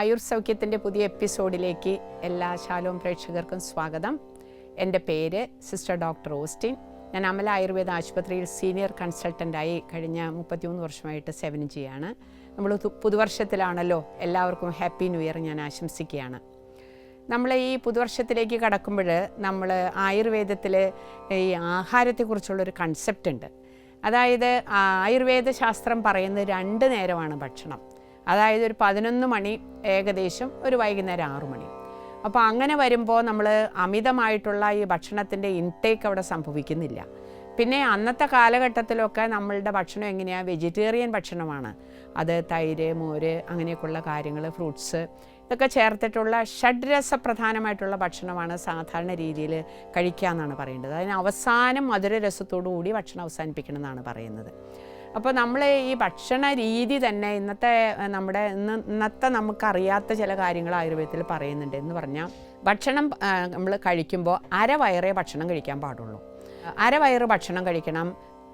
ആയുർ സൗഖ്യത്തിൻ്റെ പുതിയ എപ്പിസോഡിലേക്ക് എല്ലാ ശാലോം പ്രേക്ഷകർക്കും സ്വാഗതം. എൻ്റെ പേര് സിസ്റ്റർ ഡോക്ടർ ഓസ്റ്റിൻ. ഞാൻ അമല ആയുർവേദ ആശുപത്രിയിൽ സീനിയർ കൺസൾട്ടൻ്റായി കഴിഞ്ഞ 33 വർഷമായിട്ട് സേവനം ചെയ്യുകയാണ്. നമ്മൾ പുതുവർഷത്തിലാണല്ലോ, എല്ലാവർക്കും ഹാപ്പി ന്യൂ ഇയർ ഞാൻ ആശംസിക്കുകയാണ്. നമ്മൾ ഈ പുതുവർഷത്തിലേക്ക് കടക്കുമ്പോൾ നമ്മൾ ആയുർവേദത്തിൽ ഈ ആഹാരത്തെക്കുറിച്ചുള്ളൊരു കൺസെപ്റ്റ് ഉണ്ട്. അതായത് ആയുർവേദ ശാസ്ത്രം പറയുന്നത് 2 നേരമാണ് ഭക്ഷണം. അതായത് ഒരു 11 മണി ഏകദേശം, ഒരു വൈകുന്നേരം 6 മണി. അപ്പോൾ അങ്ങനെ വരുമ്പോൾ നമ്മൾ അമിതമായിട്ടുള്ള ഈ ഭക്ഷണത്തിൻ്റെ ഇൻടേക്ക് അവിടെ സംഭവിക്കുന്നില്ല. പിന്നെ അന്നത്തെ കാലഘട്ടത്തിലൊക്കെ നമ്മളുടെ ഭക്ഷണം എങ്ങനെയാണ്? വെജിറ്റേറിയൻ ഭക്ഷണമാണ്. അത് തൈര്, മോര്, അങ്ങനെയൊക്കെയുള്ള കാര്യങ്ങൾ, ഫ്രൂട്ട്സ് ഇതൊക്കെ ചേർത്തിട്ടുള്ള ഷഡ്രസപ്രധാനമായിട്ടുള്ള ഭക്ഷണമാണ് സാധാരണ രീതിയിൽ കഴിക്കുക എന്നാണ് പറയേണ്ടത്. അതിന് അവസാനം മധുരരസത്തോടു കൂടി ഭക്ഷണം അവസാനിപ്പിക്കണം എന്നാണ് പറയുന്നത്. അപ്പോൾ നമ്മൾ ഈ ഭക്ഷണ രീതി തന്നെ ഇന്നത്തെ നമുക്കറിയാത്ത ചില കാര്യങ്ങൾ ആയുർവേദത്തിൽ പറയുന്നുണ്ട്. എന്ന് പറഞ്ഞാൽ ഭക്ഷണം നമ്മൾ കഴിക്കുമ്പോൾ അരവയറേ ഭക്ഷണം കഴിക്കാൻ പാടുള്ളൂ. അരവയറ് ഭക്ഷണം കഴിക്കണം,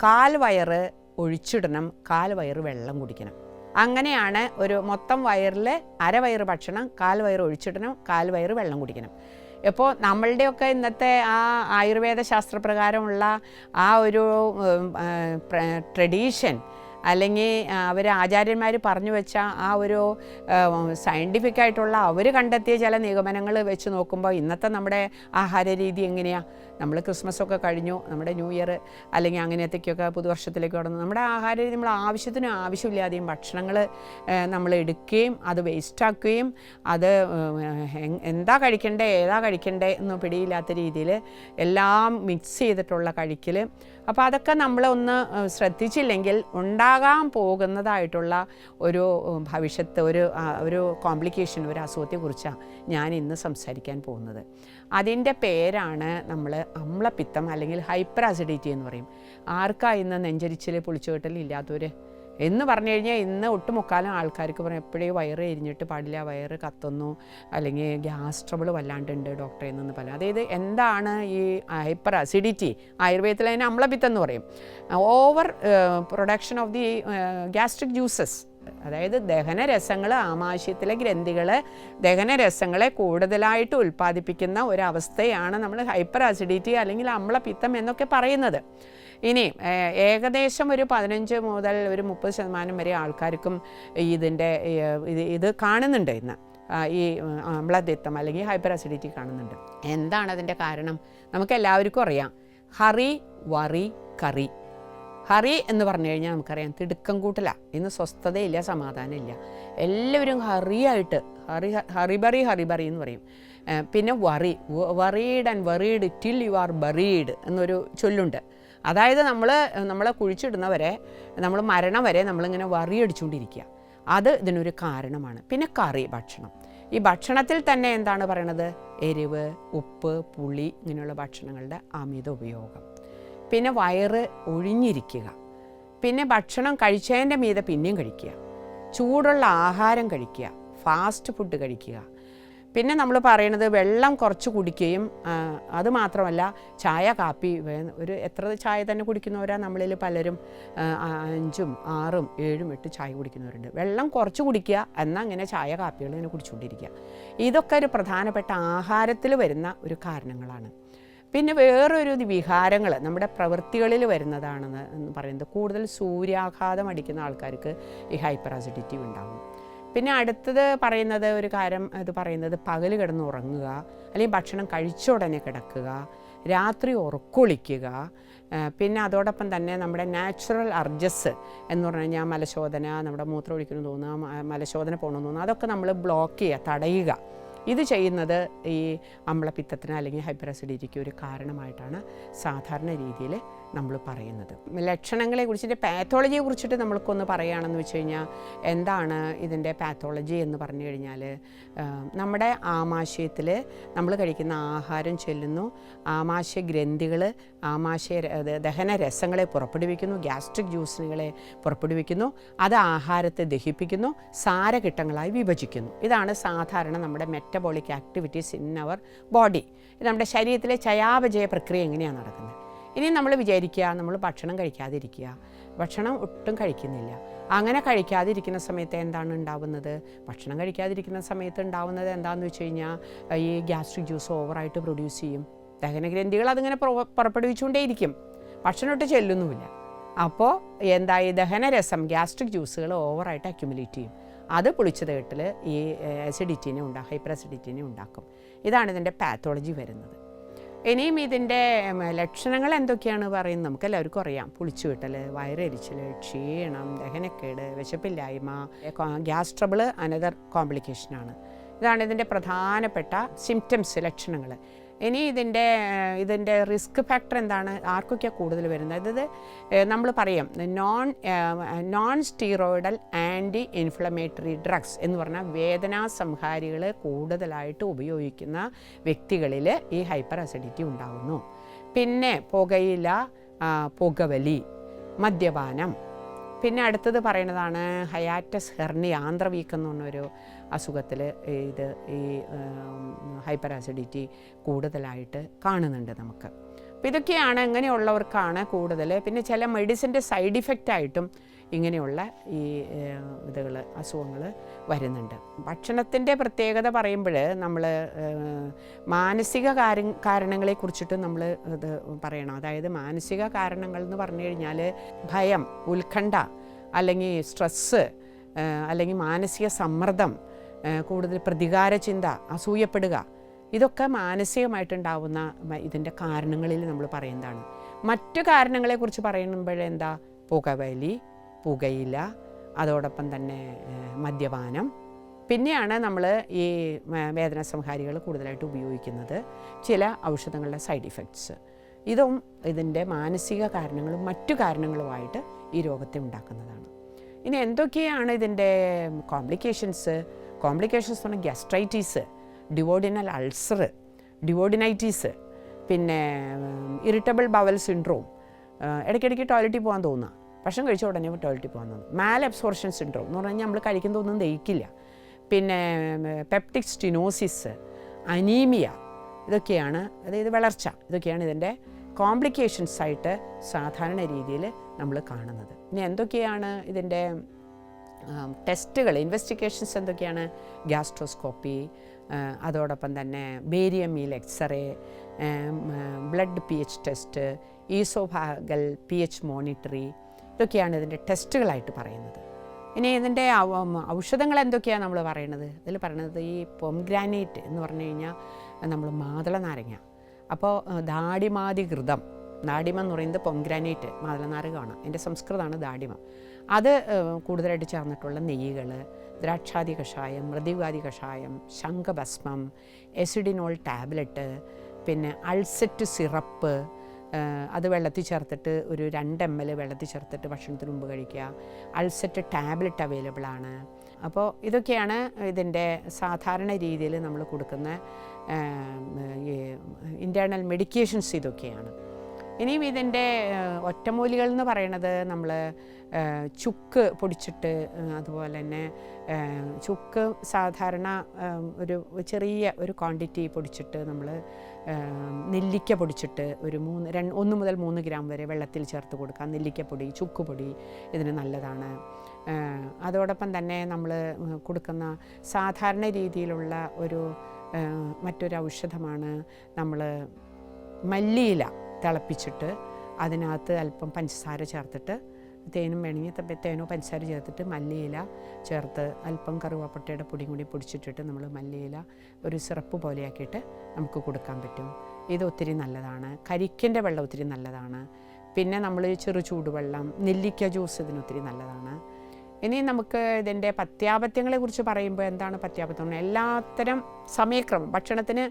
1/4 വയറ് ഒഴിച്ചിടണം, 1/4 വയറ് വെള്ളം കുടിക്കണം. അങ്ങനെയാണ് ഒരു മൊത്തം വയറിൽ അരവയറ് ഭക്ഷണം, 1/4 വയറ് ഒഴിച്ചിടണം, 1/4 വയറ് വെള്ളം കുടിക്കണം. ഇപ്പോൾ നമ്മളുടെയൊക്കെ ഇന്നത്തെ ആ ആയുർവേദ ശാസ്ത്രപ്രകാരമുള്ള ആ ഒരു ട്രഡീഷൻ, അല്ലെങ്കിൽ അവർ ആചാര്യന്മാർ പറഞ്ഞു വെച്ച ആ ഒരു സയൻറ്റിഫിക്കായിട്ടുള്ള അവർ കണ്ടെത്തിയ ചില നിഗമനങ്ങൾ വെച്ച് നോക്കുമ്പോൾ ഇന്നത്തെ നമ്മുടെ ആഹാര രീതി എങ്ങനെയാണ്? നമ്മൾ ക്രിസ്മസൊക്കെ കഴിഞ്ഞു, നമ്മുടെ ന്യൂ ഇയർ അല്ലെങ്കിൽ അങ്ങനത്തേക്കൊക്കെ പുതുവർഷത്തിലേക്ക് കടന്നു. നമ്മുടെ ആഹാര രീതി നമ്മൾ ആവശ്യമില്ലാതെയും ഭക്ഷണങ്ങൾ നമ്മൾ എടുക്കുകയും അത് വേസ്റ്റാക്കുകയും അത് എന്താ കഴിക്കണ്ടേ ഏതാ കഴിക്കണ്ടേ എന്ന് പിടിയില്ലാത്ത രീതിയിൽ എല്ലാം മിക്സ് ചെയ്തിട്ടുള്ള കഴിക്കൽ. അപ്പോൾ അതൊക്കെ നമ്മളൊന്ന് ശ്രദ്ധിച്ചില്ലെങ്കിൽ ഉണ്ടാകാൻ പോകുന്നതായിട്ടുള്ള ഒരു ഭവിഷ്യത്ത്, ഒരു കോംപ്ലിക്കേഷൻ, ഒരു അസുഖത്തെക്കുറിച്ചാണ് ഞാൻ ഇന്ന് സംസാരിക്കാൻ പോകുന്നത്. അതിൻ്റെ പേരാണ് നമ്മൾ അമ്ലപിത്തം അല്ലെങ്കിൽ ഹൈപ്പർ അസിഡിറ്റി എന്ന് പറയും. ആർക്കാ ഇന്ന് നെഞ്ചരിച്ചിൽ പുളിച്ചുകെട്ടൽ ഇല്ലാത്തവർ എന്ന് പറഞ്ഞു കഴിഞ്ഞാൽ ഇന്ന് ഒട്ടുമുക്കാലും ആൾക്കാർക്ക് പറയും എപ്പോഴേ വയറ് എരിഞ്ഞിട്ട് പാടില്ല, വയറ് കത്തുന്നു, അല്ലെങ്കിൽ ഗ്യാസ് ട്രബിൾ വല്ലാണ്ടുണ്ട് ഡോക്ടറെ എന്ന് പറയും. അതായത് എന്താണ് ഈ ഹൈപ്പർ അസിഡിറ്റി? ആയുർവേദത്തിൽ അതിന് അമ്ലപിത്തം എന്ന് പറയും. Over production of the gastric juices, അതായത് ദഹനരസങ്ങൾ, ആമാശയത്തിലെ ഗ്രന്ഥികൾ ദഹനരസങ്ങളെ കൂടുതലായിട്ട് ഉൽപ്പാദിപ്പിക്കുന്ന ഒരവസ്ഥയാണ് നമ്മൾ ഹൈപ്പർ അസിഡിറ്റി അല്ലെങ്കിൽ അമ്ലപിത്തം എന്നൊക്കെ പറയുന്നത്. ഇനി ഏകദേശം ഒരു 15 മുതൽ ഒരു 30% വരെ ആൾക്കാർക്കും ഇത് കാണുന്നുണ്ട് ഇന്ന്. ഈ അമ്ലപിത്തം അല്ലെങ്കിൽ ഹൈപ്പർ അസിഡിറ്റി കാണുന്നുണ്ട്. എന്താണ് അതിൻ്റെ കാരണം? നമുക്ക് എല്ലാവർക്കും അറിയാം. ഹറി, വറി, കറി. ഹറി എന്ന് പറഞ്ഞു കഴിഞ്ഞാൽ നമുക്കറിയാം തിടുക്കം കൂട്ടല. ഇന്ന് സ്വസ്ഥതയില്ല, സമാധാനമില്ല. എല്ലാവരും ഹറിയായിട്ട് ഹറിബറി എന്ന് പറയും. പിന്നെ worried and worried till you are buried എന്നൊരു ചൊല്ലുണ്ട്. അതായത് നമ്മളെ കുഴിച്ചിടുന്നവരെ, നമ്മൾ മരണം വരെ നമ്മളിങ്ങനെ വറിയടിച്ചുകൊണ്ടിരിക്കുക. അത് ഇതിനൊരു കാരണമാണ്. പിന്നെ കറി, ഭക്ഷണം. ഈ ഭക്ഷണത്തിൽ തന്നെ എന്താണ് പറയണത്? എരിവ്, ഉപ്പ്, പുളി ഇങ്ങനെയുള്ള ഭക്ഷണങ്ങളുടെ അമിത ഉപയോഗം. പിന്നെ വയറ് ഒഴിഞ്ഞിരിക്കുക. പിന്നെ ഭക്ഷണം കഴിച്ചതിൻ്റെ മീതെ പിന്നെയും കഴിക്കുക. ചൂടുള്ള ആഹാരം കഴിക്കുക. ഫാസ്റ്റ് ഫുഡ് കഴിക്കുക. പിന്നെ നമ്മൾ പറയണത് വെള്ളം കുറച്ച് കുടിക്കുകയും, അത് മാത്രമല്ല ചായ, കാപ്പി എത്ര ചായ തന്നെ കുടിക്കുന്നവരാ നമ്മളിൽ പലരും. 5, 6, 7, 8 ചായ കുടിക്കുന്നവരുണ്ട്. വെള്ളം കുറച്ച് കുടിക്കുക, എന്നാൽ അങ്ങനെ ചായ, കാപ്പികൾ ഇങ്ങനെ കുടിച്ചുകൊണ്ടിരിക്കുക. ഇതൊക്കെ ഒരു പ്രധാനപ്പെട്ട ആഹാരത്തിൽ വരുന്ന ഒരു കാരണങ്ങളാണ്. പിന്നെ വേറൊരു വികാരങ്ങൾ നമ്മുടെ പ്രവൃത്തികളിൽ വരുന്നതാണെന്ന് പറയുന്നത്. കൂടുതൽ സൂര്യാഘാതം അടിക്കുന്ന ആൾക്കാർക്ക് ഈ ഹൈപ്പർ അസിഡിറ്റി ഉണ്ടാകും. പിന്നെ അടുത്തത് പറയുന്നത് ഒരു കാര്യം പറയുന്നത് പകൽ കിടന്ന് ഉറങ്ങുക, അല്ലെങ്കിൽ ഭക്ഷണം കഴിച്ച ഉടനെ കിടക്കുക, രാത്രി ഉറക്കൊളിക്കുക. പിന്നെ അതോടൊപ്പം തന്നെ നമ്മുടെ നാച്ചുറൽ അർജസ് എന്ന് പറഞ്ഞു കഴിഞ്ഞാൽ മലശോധന, നമ്മുടെ മൂത്രം ഒഴിക്കണം തോന്നുക, മലശോധന പോകണമെന്ന് തോന്നുക, അതൊക്കെ നമ്മൾ ബ്ലോക്ക് ചെയ്യുക, തടയുക. ഇത് ചെയ്യുന്നത് ഈ അമ്ലപിത്തത്തിന് അല്ലെങ്കിൽ ഹൈപ്പർ അസിഡിറ്റിക്ക് ഒരു കാരണമായിട്ടാണ് സാധാരണ രീതിയിൽ നമ്മൾ പറയുന്നത്. ലക്ഷണങ്ങളെ കുറിച്ചിട്ട്, പാത്തോളജിയെ കുറിച്ചിട്ട് നമ്മൾക്കൊന്ന് പറയുകയാണെന്ന് വെച്ച് കഴിഞ്ഞാൽ എന്താണ് ഇതിൻ്റെ പാത്തോളജി എന്ന് പറഞ്ഞു കഴിഞ്ഞാൽ, നമ്മുടെ ആമാശയത്തിൽ നമ്മൾ കഴിക്കുന്ന ആഹാരം ചെല്ലുന്നു, ആമാശയ ഗ്രന്ഥികൾ ദഹനരസങ്ങളെ പുറപ്പെടുവിക്കുന്നു, ഗ്യാസ്ട്രിക് ജ്യൂസുകളെ പുറപ്പെടുവിക്കുന്നു, അത് ആഹാരത്തെ ദഹിപ്പിക്കുന്നു, സാരഘട്ടങ്ങളായി വിഭജിക്കുന്നു. ഇതാണ് സാധാരണ നമ്മുടെ metabolic activities in our body. നമ്മുടെ ശരീരത്തിലെ ചയാപചയ പ്രക്രിയ എങ്ങനെയാണ് നടക്കുന്നത്? ഇനി നമ്മൾ വിചാരിക്കുക നമ്മൾ ഭക്ഷണം കഴിക്കാതിരിക്കുക, ഭക്ഷണം ഒട്ടും കഴിക്കുന്നില്ല. അങ്ങനെ കഴിക്കാതിരിക്കുന്ന സമയത്ത് എന്താണ് ഉണ്ടാവുന്നത്? ഭക്ഷണം കഴിക്കാതിരിക്കുന്ന സമയത്ത് ഉണ്ടാവുന്നത് എന്താണെന്ന് വെച്ച് കഴിഞ്ഞാൽ ഈ ഗ്യാസ്ട്രിക് ജ്യൂസ് ഓവറായിട്ട് പ്രൊഡ്യൂസ് ചെയ്യും. ദഹനഗ്രന്ഥികൾ അതിങ്ങനെ പുറപ്പെടുവിച്ചുകൊണ്ടേയിരിക്കും, ഭക്ഷണം ഇട്ട് ചെല്ലുന്നുമില്ല. അപ്പോൾ എന്തായി, ദഹനരസം ഗ്യാസ്ട്രിക് ജ്യൂസുകൾ ഓവറായിട്ട് അക്യുമുലേറ്റ് ചെയ്യും. അത് പുളിച്ചതേട്ടിൽ ഈ ഹൈപ്പർ അസിഡിറ്റിനെ ഉണ്ടാക്കും. ഇതാണ് ഇതിൻ്റെ പാത്തോളജി വരുന്നത്. ഇനിയും ഇതിൻ്റെ ലക്ഷണങ്ങൾ എന്തൊക്കെയാണ് പറയുന്നത് നമുക്ക് എല്ലാവർക്കും അറിയാം. പുളിച്ചുവിട്ടൽ, വയറെരിച്ചൽ, ക്ഷീണം, ദഹനക്കേട്, വിശപ്പില്ലായ്മ, ഗ്യാസ് ട്രബിൾ അനദർ കോംപ്ലിക്കേഷനാണ്. ഇതാണ് ഇതിൻ്റെ പ്രധാനപ്പെട്ട സിംറ്റംസ്, ലക്ഷണങ്ങൾ. ഇനി ഇതിൻ്റെ റിസ്ക് ഫാക്ടർ എന്താണ്, ആർക്കൊക്കെയാണ് കൂടുതൽ വരുന്നത്? ഇത് നമ്മൾ പറയും non steroidal anti inflammatory drugs എന്ന് പറഞ്ഞാൽ വേദനാസംഹാരികൾ കൂടുതലായിട്ട് ഉപയോഗിക്കുന്ന വ്യക്തികളിൽ ഈ ഹൈപ്പർ അസിഡിറ്റി ഉണ്ടാകുന്നു. പിന്നെ പുകയില, പുകവലി, മദ്യപാനം. പിന്നെ അടുത്തത് പറയുന്നതാണ് ഹയാറ്റസ് ഹെർണിയ, ആന്ത്രവീക്കം എന്ന് പറഞ്ഞൊരു അസുഖത്തിൽ ഈ ഹൈപ്പർ അസിഡിറ്റി കൂടുതലായിട്ട് കാണുന്നുണ്ട് നമുക്ക്. അപ്പോൾ ഇതൊക്കെയാണ്, ഇങ്ങനെയുള്ളവർക്കാണ് കൂടുതൽ. പിന്നെ ചില മെഡിസിൻ്റെ സൈഡ് ഇഫക്റ്റായിട്ടും ഇങ്ങനെയുള്ള ഈ അസുഖങ്ങൾ വരുന്നുണ്ട്. ഭക്ഷണത്തിൻ്റെ പ്രത്യേകത പറയുമ്പോൾ നമ്മൾ മാനസിക കാരണങ്ങളെക്കുറിച്ചിട്ട് നമ്മൾ ഇത് പറയണം. അതായത് മാനസിക കാരണങ്ങൾ എന്ന് പറഞ്ഞു കഴിഞ്ഞാൽ ഭയം, ഉത്കണ്ഠ, അല്ലെങ്കിൽ സ്ട്രെസ്സ്, അല്ലെങ്കിൽ മാനസിക സമ്മർദ്ദം, കൂടുതൽ പ്രതികാര ചിന്ത, അസൂയപ്പെടുക, ഇതൊക്കെ മാനസികമായിട്ടുണ്ടാവുന്ന ഇതിൻ്റെ കാരണങ്ങളിൽ നമ്മൾ പറയുന്നതാണ്. മറ്റു കാരണങ്ങളെക്കുറിച്ച് പറയുമ്പോഴെന്താ, പുകവലി, പുകയില, അതോടൊപ്പം തന്നെ മദ്യപാനം. പിന്നെയാണ് നമ്മൾ ഈ വേദനാസംഹാരികൾ കൂടുതലായിട്ട് ഉപയോഗിക്കുന്നത്, ചില ഔഷധങ്ങളുടെ സൈഡ് ഇഫക്ട്സ്. ഇതും ഇതിൻ്റെ മാനസിക കാരണങ്ങളും മറ്റു കാരണങ്ങളുമായിട്ട് ഈ രോഗത്തെ ഉണ്ടാക്കുന്നതാണ്. ഇനി എന്തൊക്കെയാണ് ഇതിൻ്റെ കോംപ്ലിക്കേഷൻസ് പറഞ്ഞാൽ ഗ്യാസ്ട്രൈറ്റീസ്, ഡിവോഡിനൽ അൾസർ, ഡിവോഡിനൈറ്റീസ്, പിന്നെ ഇറിറ്റബിൾ ബവൽ സിൻഡ്രോം, ഇടയ്ക്കിടയ്ക്ക് ടോയ്ലറ്റിൽ പോകാൻ തോന്നുക, ഭക്ഷണം കഴിച്ച ഉടനെ ടോയ്ലറ്റിൽ പോകാൻ തോന്നുന്നു. മാൽ അബ്സോർഷൻ സിൻഡ്രോം എന്ന് പറഞ്ഞാൽ നമ്മൾ കഴിക്കുന്നതൊന്നും ദഹിക്കില്ല. പിന്നെ പെപ്റ്റിക് സ്റ്റിനോസിസ്, അനീമിയ, ഇതൊക്കെയാണ്, അതായത് വളർച്ച, ഇതൊക്കെയാണ് ഇതിൻ്റെ കോംപ്ലിക്കേഷൻസ് ആയിട്ട് സാധാരണ രീതിയിൽ നമ്മൾ കാണുന്നത്. ഇനി എന്തൊക്കെയാണ് ഇതിൻ്റെ ടെസ്റ്റുകൾ, ഇൻവെസ്റ്റിഗേഷൻസ് എന്തൊക്കെയാണ്? ഗ്യാസ്ട്രോസ്കോപ്പി, അതോടൊപ്പം തന്നെ barium meal X-ray, blood pH test, oesophageal pH monitoring, ഇതൊക്കെയാണ് ഇതിൻ്റെ ടെസ്റ്റുകളായിട്ട് പറയുന്നത്. ഇനി ഇതിൻ്റെ ഔഷധങ്ങൾ എന്തൊക്കെയാണ് നമ്മൾ പറയുന്നത്? ഇതിൽ പറയുന്നത് ഈ പൊംഗ്രാനൈറ്റ് എന്ന് പറഞ്ഞു കഴിഞ്ഞാൽ നമ്മൾ മാതള നാരങ്ങ, അപ്പോൾ ദാടിമാതിഘൃതം, ദാടിമ എന്ന് പറയുന്നത് പൊംഗ്രാനൈറ്റ്, മാതളനാരകമാണ്, എൻ്റെ സംസ്കൃതമാണ് ദാടിമ. അത് കൂടുതലായിട്ട് ചേർന്നിട്ടുള്ള നെയ്യുകൾ, ദ്രാക്ഷാദി കഷായം, മൃദുവാദി കഷായം, ശംഖഭസ്മം, എസിഡിനോൾ ടാബ്ലറ്റ്, പിന്നെ അൾസെറ്റ് സിറപ്പ്, അത് വെള്ളത്തിൽ ചേർത്തിട്ട് ഒരു 2 ml വെള്ളത്തിൽ ചേർത്തിട്ട് ഭക്ഷണത്തിന് മുമ്പ് കഴിക്കുക. അൾസെറ്റ് ടാബ്ലറ്റ് അവൈലബിൾ ആണ്. അപ്പോൾ ഇതൊക്കെയാണ് ഇതിൻ്റെ സാധാരണ രീതിയിൽ നമ്മൾ കൊടുക്കുന്ന ഇൻറ്റേർണൽ മെഡിക്കേഷൻസ്, ഇതൊക്കെയാണ്. ഇനിയും ഇതിൻ്റെ ഒറ്റമൂലികൾ എന്ന് പറയണത് നമ്മൾ ചുക്ക് പൊടിച്ചിട്ട്, അതുപോലെ തന്നെ ചുക്ക് സാധാരണ ഒരു ചെറിയ ഒരു ക്വാണ്ടിറ്റി പൊടിച്ചിട്ട് നമ്മൾ നെല്ലിക്ക പൊടിച്ചിട്ട് ഒരു 1 മുതൽ 3 ഗ്രാം വരെ വെള്ളത്തിൽ ചേർത്ത് കൊടുക്കാം. നെല്ലിക്കപ്പൊടി, ചുക്കുപൊടി ഇതിന് നല്ലതാണ്. അതോടൊപ്പം തന്നെ നമ്മൾ കൊടുക്കുന്ന സാധാരണ രീതിയിലുള്ള മറ്റൊരു ഔഷധമാണ് നമ്മൾ മല്ലിയില തിളപ്പിച്ചിട്ട് അതിനകത്ത് അല്പം പഞ്ചസാര ചേർത്തിട്ട്, തേനും വേണമെങ്കിൽ തേനോ പഞ്ചസാര ചേർത്തിട്ട് മല്ലിയില ചേർത്ത് അല്പം കറുവാപ്പട്ടയുടെ പൊടിയും കൂടി പൊടിച്ചിട്ടിട്ട് നമ്മൾ മല്ലിയില ഒരു സിറപ്പ് പോലെയാക്കിയിട്ട് നമുക്ക് കൊടുക്കാൻ പറ്റും. ഇത് ഒത്തിരി നല്ലതാണ്. കരിക്കിൻ്റെ വെള്ളം ഒത്തിരി നല്ലതാണ്. പിന്നെ നമ്മൾ ചെറു ചൂടുവെള്ളം, നെല്ലിക്ക ജ്യൂസ് ഇതിനൊത്തിരി നല്ലതാണ്. ഇനി നമുക്ക് ഇതിൻ്റെ പഥ്യാപത്യങ്ങളെക്കുറിച്ച് പറയുമ്പോൾ എന്താണ് പഥ്യാപത്യം? എല്ലാത്തരം സമയക്രമം, ഭക്ഷണത്തിന്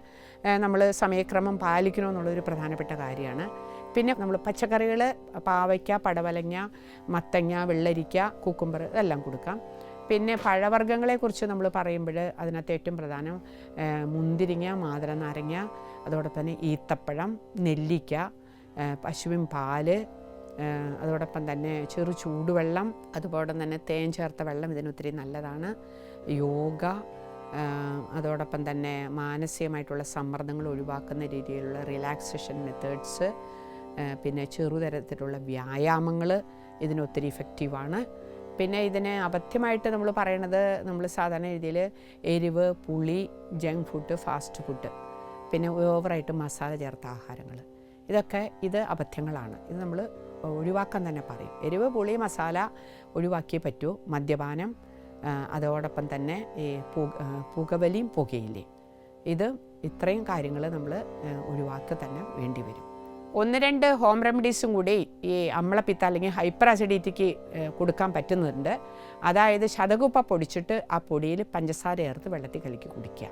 നമ്മൾ സമയക്രമം പാലിക്കണമെന്നുള്ളൊരു പ്രധാനപ്പെട്ട കാര്യമാണ്. പിന്നെ നമ്മൾ പച്ചക്കറികൾ, പാവയ്ക്ക, പടവലങ്ങ, മത്തങ്ങ, വെള്ളരിക്ക, കുക്കുംബർ, ഇതെല്ലാം കൊടുക്കാം. പിന്നെ പഴവർഗ്ഗങ്ങളെക്കുറിച്ച് നമ്മൾ പറയുമ്പോൾ അതിനകത്ത് ഏറ്റവും പ്രധാനം മുന്തിരിങ്ങ, മാതളനാരങ്ങ, അതോടൊപ്പം തന്നെ ഈത്തപ്പഴം, നെല്ലിക്ക, പശുവിൻ പാല്, അതോടൊപ്പം തന്നെ ചെറു ചൂടുവെള്ളം, അതുപോലെ തന്നെ തേൻ ചേർത്ത വെള്ളം ഇതിനൊത്തിരി നല്ലതാണ്. യോഗ, അതോടൊപ്പം തന്നെ മാനസികമായിട്ടുള്ള സമ്മർദ്ദങ്ങൾ ഒഴിവാക്കുന്ന രീതിയിലുള്ള റിലാക്സേഷൻ മെത്തേഡ്സ്, പിന്നെ ചെറുതരത്തിലുള്ള വ്യായാമങ്ങൾ ഇതിനൊത്തിരി ഇഫക്റ്റീവാണ്. പിന്നെ ഇതിന് അബദ്ധമായിട്ട് നമ്മൾ പറയണത്, നമ്മൾ സാധാരണ രീതിയിൽ എരിവ്, പുളി, ജങ്ക് ഫുഡ്, ഫാസ്റ്റ് ഫുഡ്, പിന്നെ ഓവറായിട്ട് മസാല ചേർത്ത ആഹാരങ്ങൾ, ഇത് അബദ്ധങ്ങളാണ്. ഇത് നമ്മൾ ഒഴിവാക്കാൻ തന്നെ പറയും. എരിവ്, പുളി, മസാല ഒഴിവാക്കിയേ പറ്റൂ. മദ്യപാനം, അതോടൊപ്പം തന്നെ ഈ പുകവലിയും പുകയില്ലേ, ഇത്രയും കാര്യങ്ങൾ നമ്മൾ ഒഴിവാക്കി തന്നെ വേണ്ടി വരും. 1-2 ഹോം റെമഡീസും കൂടി ഈ അമ്ലപിത്ത അല്ലെങ്കിൽ ഹൈപ്പർ അസിഡിറ്റിക്ക് കൊടുക്കാൻ പറ്റുന്നുണ്ട്. അതായത് ശതകുപ്പ പൊടിച്ചിട്ട് ആ പൊടിയിൽ പഞ്ചസാര ചേർത്ത് വെള്ളത്തിൽ കലക്കി കുടിക്കുക.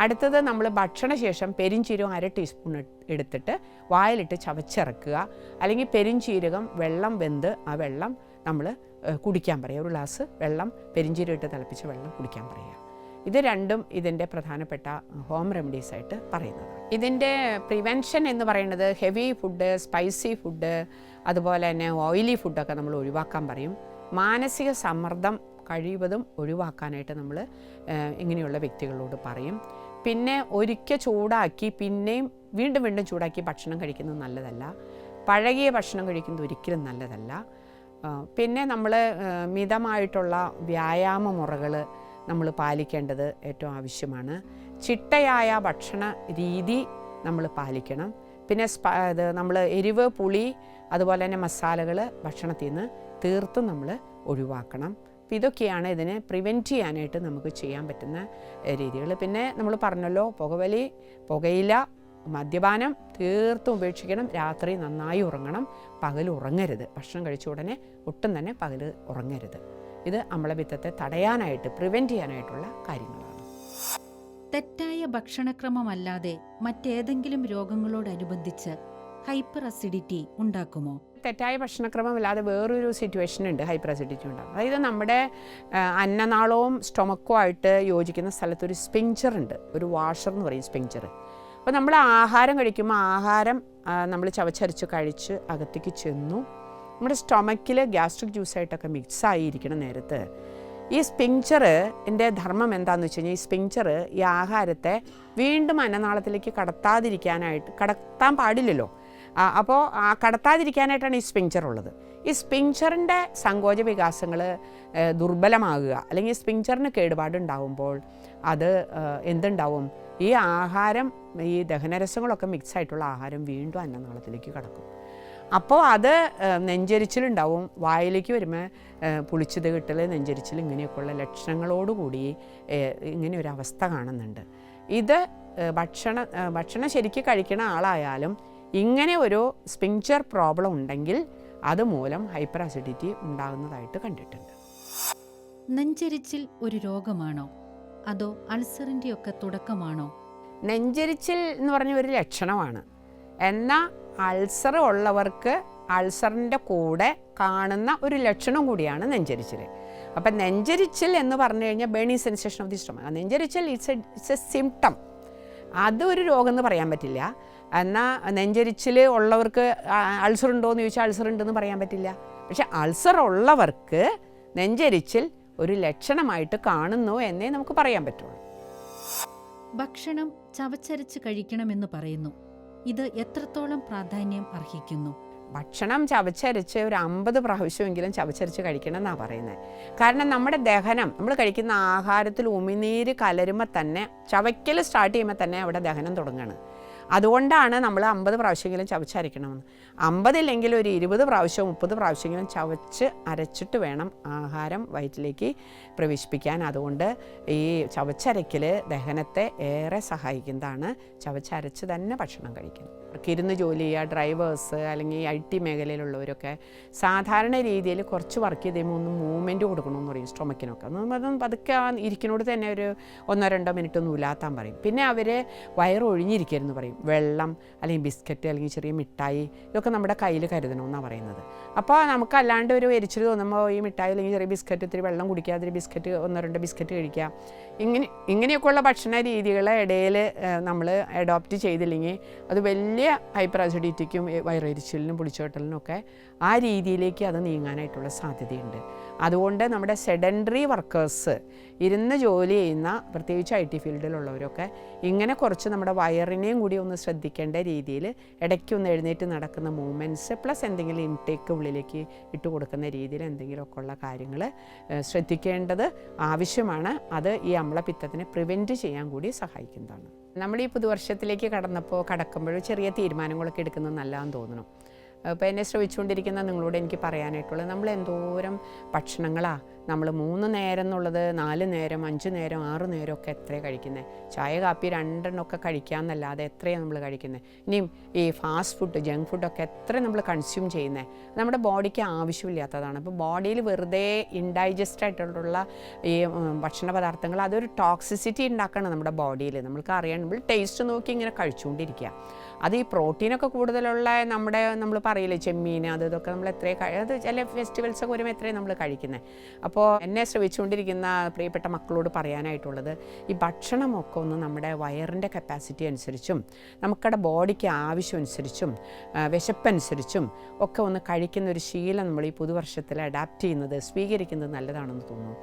അടുത്തത്, നമ്മൾ ഭക്ഷണശേഷം പെരിഞ്ചീരകം 1/2 ടീസ്പൂൺ എടുത്തിട്ട് വായിലിട്ട് ചവച്ചിറക്കുക. അല്ലെങ്കിൽ പെരിഞ്ചീരകം വെള്ളം വെന്ത് ആ വെള്ളം നമ്മൾ കുടിക്കാൻ പറയുക. ഒരു ഗ്ലാസ് വെള്ളം പെരിഞ്ചീരകം ഇട്ട് തിളപ്പിച്ച വെള്ളം കുടിക്കാൻ പറയുക. ഇത് രണ്ടും ഇതിൻ്റെ പ്രധാനപ്പെട്ട ഹോം റെമഡീസായിട്ട് പറയുന്നത്. ഇതിൻ്റെ പ്രിവെൻഷൻ എന്ന് പറയുന്നത് ഹെവി ഫുഡ്, സ്പൈസി ഫുഡ്, അതുപോലെ തന്നെ ഓയിലി ഫുഡൊക്കെ നമ്മൾ ഒഴിവാക്കാൻ പറയും. മാനസിക സമ്മർദ്ദം കഴിവതും ഒഴിവാക്കാനായിട്ട് നമ്മൾ ഇങ്ങനെയുള്ള വ്യക്തികളോട് പറയും. പിന്നെ ഒരിക്കൽ ചൂടാക്കി പിന്നെയും വീണ്ടും വീണ്ടും ചൂടാക്കി ഭക്ഷണം കഴിക്കുന്നത് നല്ലതല്ല. പഴകിയ ഭക്ഷണം കഴിക്കുന്നത് ഒരിക്കലും നല്ലതല്ല. പിന്നെ നമ്മൾ മിതമായിട്ടുള്ള വ്യായാമ മുറകൾ നമ്മൾ പാലിക്കേണ്ടത് ഏറ്റവും ആവശ്യമാണ്. ചിട്ടയായ ഭക്ഷണ രീതി നമ്മൾ പാലിക്കണം. പിന്നെ നമ്മൾ എരിവ്, പുളി, അതുപോലെ തന്നെ മസാലകൾ ഭക്ഷണത്തിൽ നിന്ന് തീർത്തും നമ്മൾ ഒഴിവാക്കണം. അപ്പോൾ ഇതൊക്കെയാണ് ഇതിനെ പ്രിവെൻറ്റ് ചെയ്യാനായിട്ട് നമുക്ക് ചെയ്യാൻ പറ്റുന്ന രീതികൾ. പിന്നെ നമ്മൾ പറഞ്ഞല്ലോ, പുകവലി, പുകയില, മദ്യപാനം തീർത്തും ഉപേക്ഷിക്കണം. രാത്രി നന്നായി ഉറങ്ങണം, പകൽ ഉറങ്ങരുത്. ഭക്ഷണം കഴിച്ച ഉടനെ ഒട്ടും തന്നെ പകൽ ഉറങ്ങരുത്. ഇത് അമ്ലപിത്തത്തെ തടയാനായിട്ട്, പ്രിവെൻറ്റ് ചെയ്യാനായിട്ടുള്ള കാര്യങ്ങളാണ്. തെറ്റായ ഭക്ഷണക്രമമല്ലാതെ മറ്റേതെങ്കിലും രോഗങ്ങളോടനുബന്ധിച്ച് ഹൈപ്പർ അസിഡിറ്റി ഉണ്ടാക്കുമോ? തെറ്റായ ഭക്ഷണക്രമമല്ലാതെ വേറൊരു സിറ്റുവേഷൻ ഉണ്ട് ഹൈപ്പർ അസിഡിറ്റി ഉണ്ടാകും. അതായത് നമ്മുടെ അന്നനാളവും സ്റ്റൊമക്കും ആയിട്ട് യോജിക്കുന്ന സ്ഥലത്തൊരു സ്പിഞ്ചർ ഉണ്ട്, ഒരു വാഷർ എന്ന് പറയും സ്പിഞ്ചർ. അപ്പോൾ നമ്മൾ ആഹാരം കഴിക്കുമ്പോൾ ആഹാരം നമ്മൾ ചവച്ചരച്ച് കഴിച്ച് അകത്തേക്ക് ചെന്നു നമ്മുടെ സ്റ്റൊമക്കിൽ ഗ്യാസ്ട്രിക് ജ്യൂസായിട്ടൊക്കെ മിക്സായിരിക്കുന്ന നേരത്ത് ഈ സ്പിഞ്ചറിൻ്റെ ധർമ്മം എന്താണെന്ന് വെച്ച് കഴിഞ്ഞാൽ, ഈ സ്പിഞ്ചർ ഈ ആഹാരത്തെ വീണ്ടും അന്നനാളത്തിലേക്ക് കടത്താൻ പാടില്ലല്ലോ. അപ്പോൾ കടത്താതിരിക്കാനായിട്ടാണ് ഈ സ്പിഞ്ചർ ഉള്ളത്. ഈ സ്പിഞ്ചറിൻ്റെ സങ്കോച വികാസങ്ങൾ ദുർബലമാകുക, അല്ലെങ്കിൽ സ്പിഞ്ചറിന് കേടുപാടുണ്ടാകുമ്പോൾ അത് എന്തുണ്ടാവും, ഈ ആഹാരം, ഈ ദഹനരസങ്ങളൊക്കെ മിക്സായിട്ടുള്ള ആഹാരം വീണ്ടും അന്നനാളത്തിലേക്ക് കടക്കും. അപ്പോൾ അത് നെഞ്ചരിച്ചിലുണ്ടാവും. വായിലേക്ക് വരുമ്പോൾ പുളിച്ചത് കിട്ടൽ, നെഞ്ചരിച്ചിൽ, ഇങ്ങനെയൊക്കെയുള്ള ലക്ഷണങ്ങളോടുകൂടി ഇങ്ങനെയൊരവസ്ഥ കാണുന്നുണ്ട്. ഇത് ഭക്ഷണം ശരിക്കും കഴിക്കുന്ന ആളായാലും ഇങ്ങനെ ഒരു സ്പിഞ്ചർ പ്രോബ്ലം ഉണ്ടെങ്കിൽ അതുമൂലം ഹൈപ്പർ അസിഡിറ്റി ഉണ്ടാകുന്നതായിട്ട് കണ്ടിട്ടുണ്ട്. നെഞ്ചരിച്ചിൽ ഒരു രോഗമാണോ അതോ അൾസറിൻ്റെയൊക്കെ തുടക്കമാണോ? നെഞ്ചരിച്ചിൽ എന്ന് പറഞ്ഞ ഒരു ലക്ഷണമാണ്. എന്നാൽ അൾസർ ഉള്ളവർക്ക് അൾസറിൻ്റെ കൂടെ കാണുന്ന ഒരു ലക്ഷണം കൂടിയാണ് നെഞ്ചരിച്ചിൽ. അപ്പം നെഞ്ചരിച്ചിൽ എന്ന് പറഞ്ഞു കഴിഞ്ഞാൽ burning sensation of the stomach. നെഞ്ചരിച്ചിൽ ഇറ്റ്സ് എ സിംറ്റം. അതൊരു രോഗം എന്ന് പറയാൻ പറ്റില്ല. എന്നാൽ നെഞ്ചരിച്ചിൽ ഉള്ളവർക്ക് അൾസർ ഉണ്ടോ എന്ന് ചോദിച്ചാൽ അൾസർ ഉണ്ടെന്ന് പറയാൻ പറ്റില്ല. പക്ഷെ അൾസർ ഉള്ളവർക്ക് നെഞ്ചരിച്ചിൽ ഒരു ലക്ഷണമായിട്ട് കാണുന്നു എന്നേ നമുക്ക് പറയാൻ പറ്റുള്ളൂ. ഭക്ഷണം ചവച്ചരച്ച് കഴിക്കണമെന്ന് പറയുന്നു. ഇത് എത്രത്തോളം പ്രാധാന്യം അർഹിക്കുന്നു? ഭക്ഷണം ചവച്ചരച്ച് ഒരു 50 പ്രാവശ്യമെങ്കിലും ചവച്ചരച്ച് കഴിക്കണം എന്നാണ് പറയുന്നത്. കാരണം നമ്മുടെ ദഹനം, നമ്മൾ കഴിക്കുന്ന ആഹാരത്തിൽ ഉമിനീര് കലരുമ്പോൾ തന്നെ, ചവയ്ക്കൽ സ്റ്റാർട്ട് ചെയ്യുമ്പോൾ തന്നെ അവിടെ ദഹനം തുടങ്ങുകയാണ്. അതുകൊണ്ടാണ് നമ്മൾ 50 പ്രാവശ്യമെങ്കിലും ചവച്ചരയ്ക്കണമെന്ന്. 50 ഇല്ലെങ്കിൽ ഒരു 20 പ്രാവശ്യം 30 പ്രാവശ്യമെങ്കിലും ചവച്ച് അരച്ചിട്ട് വേണം ആഹാരം വയറ്റിലേക്ക് പ്രവേശിപ്പിക്കാൻ. അതുകൊണ്ട് ഈ ചവച്ചരയ്ക്കൽ ദഹനത്തെ ഏറെ സഹായിക്കുന്നതാണ്. ചവച്ചരച്ച് തന്നെ ഭക്ഷണം കഴിക്കണം. ഇരുന്ന് ജോലി ചെയ്യുക, ഡ്രൈവേഴ്സ്, അല്ലെങ്കിൽ IT മേഖലയിലുള്ളവരൊക്കെ സാധാരണ രീതിയിൽ കുറച്ച് വർക്ക് ചെയ്ത് കഴിയുമ്പോൾ ഒന്ന് മൂവ്മെൻറ്റ് കൊടുക്കണമെന്ന് പറയും സ്റ്റൊമക്കിനൊക്കെ. അതൊന്നും പതുക്കെ ഇരിക്കുന്നോട് തന്നെ ഒരു 1-2 മിനിറ്റ് ഒന്നും ഇല്ലാത്താൻ പറയും. പിന്നെ അവർ വയറൊഴിഞ്ഞിരിക്കരുതെന്ന് പറയും. വെള്ളം, അല്ലെങ്കിൽ ബിസ്ക്കറ്റ്, അല്ലെങ്കിൽ ചെറിയ മിഠായി, ഇതൊക്കെ നമ്മുടെ കയ്യിൽ കരുതണമെന്നാണ് പറയുന്നത്. അപ്പോൾ നമുക്കല്ലാണ്ട് ഒരു എരിച്ചിൽ തോന്നുമ്പോൾ ഈ മിഠായി അല്ലെങ്കിൽ ചെറിയ ബിസ്ക്കറ്റ്, ഇത്തിരി വെള്ളം കുടിക്കുക, അതിൽ ബിസ്ക്കറ്റ് 1-2 ബിസ്ക്കറ്റ് കഴിക്കുക, ഇങ്ങനെയൊക്കെയുള്ള ഭക്ഷണ രീതികളെ ഇടയിൽ നമ്മൾ അഡോപ്റ്റ് ചെയ്തില്ലെങ്കിൽ അത് വലിയ ഹൈപ്പർ അസിഡിറ്റിക്കും വയറെരിച്ചിലിനും പുളിച്ചുകെട്ടലിനും ഒക്കെ ആ രീതിയിലേക്ക് അത് നീങ്ങാനായിട്ടുള്ള സാധ്യതയുണ്ട്. അതുകൊണ്ട് നമ്മുടെ സെഡൻഡറി വർക്കേഴ്സ്, ഇരുന്ന് ജോലി ചെയ്യുന്ന, പ്രത്യേകിച്ച് IT ഫീൽഡിലുള്ളവരൊക്കെ ഇങ്ങനെ കുറച്ച് നമ്മുടെ വയറിനെയും കൂടി ഒന്ന് ഒന്ന് ശ്രദ്ധിക്കേണ്ട രീതിയിൽ ഇടയ്ക്കൊന്ന് എഴുന്നേറ്റ് നടക്കുന്ന മൂവ്മെൻറ്റ്സ് പ്ലസ് എന്തെങ്കിലും ഇൻടേക്ക് ഉള്ളിലേക്ക് ഇട്ട് കൊടുക്കുന്ന രീതിയിൽ എന്തെങ്കിലുമൊക്കെ ഉള്ള കാര്യങ്ങൾ ശ്രദ്ധിക്കേണ്ടത് ആവശ്യമാണ്. അത് ഈ അമ്ലപിത്തത്തിനെ പ്രിവെൻറ്റ് ചെയ്യാൻ കൂടി സഹായിക്കുന്നതാണ്. നമ്മൾ ഈ പുതുവർഷത്തിലേക്ക് കടക്കുമ്പോൾ ചെറിയ തീരുമാനങ്ങളൊക്കെ എടുക്കുന്നത് നല്ലതാണെന്ന് തോന്നണം. ഇപ്പോൾ എന്നെ ശ്രമിച്ചുകൊണ്ടിരിക്കുന്ന നിങ്ങളോട് എനിക്ക് പറയാനായിട്ടുള്ളത്, നമ്മൾ എന്തോരം ഭക്ഷണങ്ങളാണ് നമ്മൾ 3 നേരം എന്നുള്ളത് 4 നേരം 5 നേരം 6 നേരം ഒക്കെ എത്രയാണ് കഴിക്കുന്നത്. ചായ കാപ്പി 2 ഒക്കെ കഴിക്കാമെന്നല്ലാതെ എത്രയാണ് നമ്മൾ കഴിക്കുന്നത്. ഇനിയും ഈ ഫാസ്റ്റ് ഫുഡ് ജങ്ക് ഫുഡൊക്കെ എത്ര നമ്മൾ കൺസ്യൂം ചെയ്യുന്നത് നമ്മുടെ ബോഡിക്ക് ആവശ്യമില്ലാത്തതാണ്. അപ്പോൾ ബോഡിയിൽ വെറുതെ ഇൻഡൈജസ്റ്റ് ആയിട്ടുള്ള ഈ ഭക്ഷണ പദാർത്ഥങ്ങൾ അതൊരു ടോക്സിസിറ്റി ഉണ്ടാക്കണം നമ്മുടെ ബോഡിയിൽ. നമ്മൾക്ക് അറിയാൻ നമ്മൾ ടേസ്റ്റ് നോക്കി ഇങ്ങനെ കഴിച്ചുകൊണ്ടിരിക്കുക. അത് ഈ പ്രോട്ടീനൊക്കെ കൂടുതലുള്ള നമ്മൾ പറയില്ലേ ചെമ്മീൻ ഇതൊക്കെ നമ്മൾ അത് ചില ഫെസ്റ്റിവൽസൊക്കെ വരുമ്പോൾ എത്രയും നമ്മൾ കഴിക്കുന്നത്. അപ്പോൾ എന്നെ ശ്രമിച്ചുകൊണ്ടിരിക്കുന്ന പ്രിയപ്പെട്ട മക്കളോട് പറയാനായിട്ടുള്ളത്, ഈ ഭക്ഷണമൊക്കെ ഒന്ന് നമ്മുടെ വയറിൻ്റെ കപ്പാസിറ്റി അനുസരിച്ചും നമുക്കടെ ബോഡിക്ക് ആവശ്യമനുസരിച്ചും വിശപ്പനുസരിച്ചും ഒക്കെ ഒന്ന് കഴിക്കുന്ന ഒരു ശീലം നമ്മൾ ഈ പുതുവർഷത്തിൽ അഡാപ്റ്റ് ചെയ്യുന്നത് സ്വീകരിക്കുന്നത് നല്ലതാണെന്ന് തോന്നുന്നു.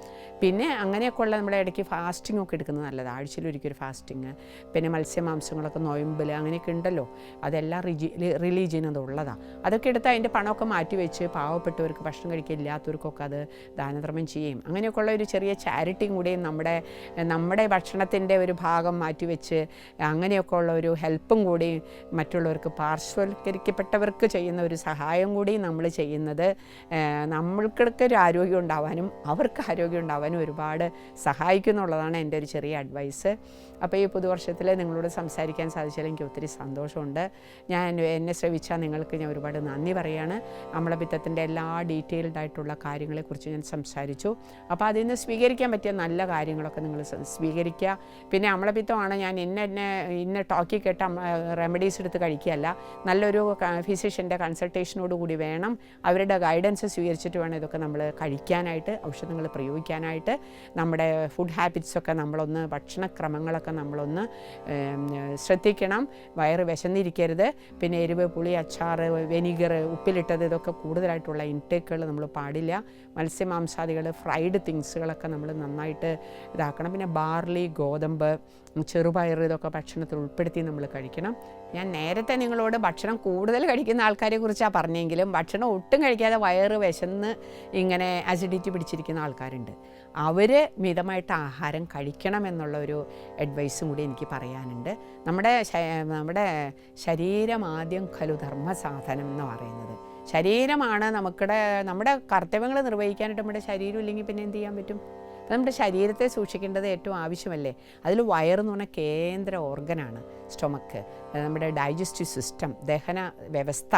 പിന്നെ അങ്ങനെയൊക്കെയുള്ള നമ്മുടെ ഇടയ്ക്ക് ഫാസ്റ്റിംഗ് ഒക്കെ എടുക്കുന്നത് നല്ലതാണ്. ആഴ്ചയിൽ ഒരിക്കൽ ഫാസ്റ്റിങ്, പിന്നെ മത്സ്യമാംസങ്ങളൊക്കെ നൊയമ്പിൽ അങ്ങനെയൊക്കെ ഉണ്ടല്ലോ, അതെല്ലാം റിലീജിയൻ അതുള്ളതാണ്. അതൊക്കെ എടുത്ത് അതിൻ്റെ പണമൊക്കെ മാറ്റി വെച്ച് പാവപ്പെട്ടവർക്ക് ഭക്ഷണം കഴിക്കില്ലാത്തവർക്കൊക്കെ അത് ദാനധർമ്മം ചെയ്യും. അങ്ങനെയൊക്കെയുള്ള ഒരു ചെറിയ ചാരിറ്റിയും കൂടിയും നമ്മുടെ ഭക്ഷണത്തിൻ്റെ ഒരു ഭാഗം മാറ്റിവെച്ച് അങ്ങനെയൊക്കെ ഉള്ള ഒരു ഹെൽപ്പും കൂടി മറ്റുള്ളവർക്ക് പാർശ്വവൽക്കരിക്കപ്പെട്ടവർക്ക് ചെയ്യുന്ന ഒരു സഹായം കൂടി നമ്മൾ ചെയ്യുന്നത് നമ്മൾക്കൊക്കെ ഒരു ആരോഗ്യം ഉണ്ടാവാനും അവർക്ക് ആരോഗ്യം ഉണ്ടാവാനും ഒരുപാട് സഹായിക്കുന്നുള്ളതാണ് എൻ്റെ ഒരു ചെറിയ അഡ്വൈസ്. അപ്പോൾ ഈ പുതുവർഷത്തിൽ നിങ്ങളോട് സംസാരിക്കാൻ സാധിച്ചാൽ എനിക്ക് ഒത്തിരി സന്തോഷമുണ്ട്. എന്നെ ശ്രമിച്ചാൽ നിങ്ങൾക്ക് ഞാൻ ഒരുപാട് നന്ദി പറയുകയാണ്. അമ്ലപിത്തത്തിൻ്റെ എല്ലാ ഡീറ്റെയിൽഡ് ആയിട്ടുള്ള കാര്യങ്ങളെക്കുറിച്ച് ഞാൻ സംസാരിച്ചു. അപ്പോൾ അതിൽ നിന്ന് സ്വീകരിക്കാൻ പറ്റിയ നല്ല കാര്യങ്ങളൊക്കെ നിങ്ങൾ സ്വീകരിക്കുക. പിന്നെ അമ്ലപിത്തമാണ് ഞാൻ ഇന്ന ടോക്കി കേട്ട റെമഡീസ് എടുത്ത് കഴിക്കുകയല്ല. നല്ലൊരു ഫിസിഷ്യൻ്റെ കൺസൾട്ടേഷനോടുകൂടി വേണം, അവരുടെ ഗൈഡൻസ് സ്വീകരിച്ചിട്ട് വേണം ഇതൊക്കെ നമ്മൾ കഴിക്കാനായിട്ട്, ഔഷധങ്ങൾ പ്രയോഗിക്കാനായിട്ട്. നമ്മുടെ ഫുഡ് ഹാബിറ്റ്സൊക്കെ നമ്മളൊന്ന് ഭക്ഷണക്രമങ്ങളൊക്കെ നമ്മളൊന്ന് ശ്രദ്ധിക്കണം. വയറ് വിശന്നിരിക്കരുത്. പിന്നെ എരിവ്, പുളി, അച്ചാറ്, വെനിഗർ, ഉപ്പിലിട്ടത് ഇതൊക്കെ കൂടുതലായിട്ടുള്ള ഇൻടേക്കുകൾ നമ്മൾ പാടില്ല. മത്സ്യമാംസാദികൾ, ഫ്രൈഡ് തിങ്സുകളൊക്കെ നമ്മൾ നന്നായിട്ട് ഇതാക്കണം. പിന്നെ ബാർലി, ഗോതമ്പ്, ചെറുപയർ ഇതൊക്കെ ഭക്ഷണത്തിൽ ഉൾപ്പെടുത്തി നമ്മൾ കഴിക്കണം. ഞാൻ നേരത്തെ നിങ്ങളോട് ഭക്ഷണം കൂടുതൽ കഴിക്കുന്ന ആൾക്കാരെ കുറിച്ചാണ് പറഞ്ഞെങ്കിലും ഭക്ഷണം ഒട്ടും കഴിക്കാതെ വയറ് വിശന്ന് ഇങ്ങനെ അസിഡിറ്റി പിടിച്ചിരിക്കുന്ന ആൾക്കാരുണ്ട്. അവർ മിതമായിട്ട് ആഹാരം കഴിക്കണം എന്നുള്ള ഒരു അഡ്വൈസും കൂടി എനിക്ക് പറയാനുണ്ട്. നമ്മുടെ ശരീരം ആദ്യം ഖലു ധർമ്മസാധനം എന്ന് പറയുന്നത്. ശരീരമാണ് നമ്മുടെ കർത്തവ്യങ്ങൾ നിർവഹിക്കാനായിട്ട് നമ്മുടെ ശരീരം ഇല്ലെങ്കിൽ പിന്നെ എന്ത് ചെയ്യാൻ പറ്റും? നമ്മുടെ ശരീരത്തെ സൂക്ഷിക്കേണ്ടത് ഏറ്റവും ആവശ്യമല്ലേ. അതിൽ വയറെന്ന് പറഞ്ഞാൽ കേന്ദ്ര ഓർഗനാണ്. സ്റ്റൊമക്ക്, നമ്മുടെ ഡൈജസ്റ്റീവ് സിസ്റ്റം, ദഹന വ്യവസ്ഥ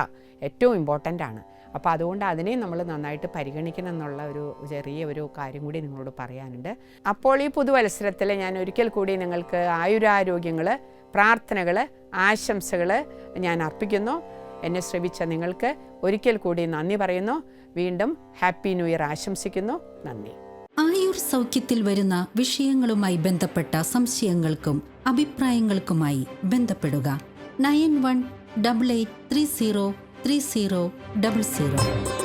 ഏറ്റവും ഇമ്പോർട്ടൻ്റ് ആണ്. അപ്പോൾ അതുകൊണ്ട് അതിനെയും നമ്മൾ നന്നായിട്ട് പരിഗണിക്കണം എന്നുള്ള ഒരു ചെറിയ കാര്യം കൂടി നിങ്ങളോട് പറയാനുണ്ട്. അപ്പോൾ ഈ പുതുവത്സരത്തിൽ ഞാൻ ഒരിക്കൽ കൂടി നിങ്ങൾക്ക് ആയുരാരോഗ്യങ്ങൾ, പ്രാർത്ഥനകൾ, ആശംസകൾ ഞാൻ അർപ്പിക്കുന്നു. എന്നെ ശ്രവിച്ച നിങ്ങൾക്ക് ഒരിക്കൽ കൂടി നന്ദി പറയുന്നു. വീണ്ടും ഹാപ്പി ന്യൂ ഇയർ ആശംസിക്കുന്നു. നന്ദി. ആയുർ സൗഖ്യത്തിൽ വരുന്ന വിഷയങ്ങളുമായി ബന്ധപ്പെട്ട സംശയങ്ങൾക്കും അഭിപ്രായങ്ങൾക്കുമായി ബന്ധപ്പെടുക 9188303000.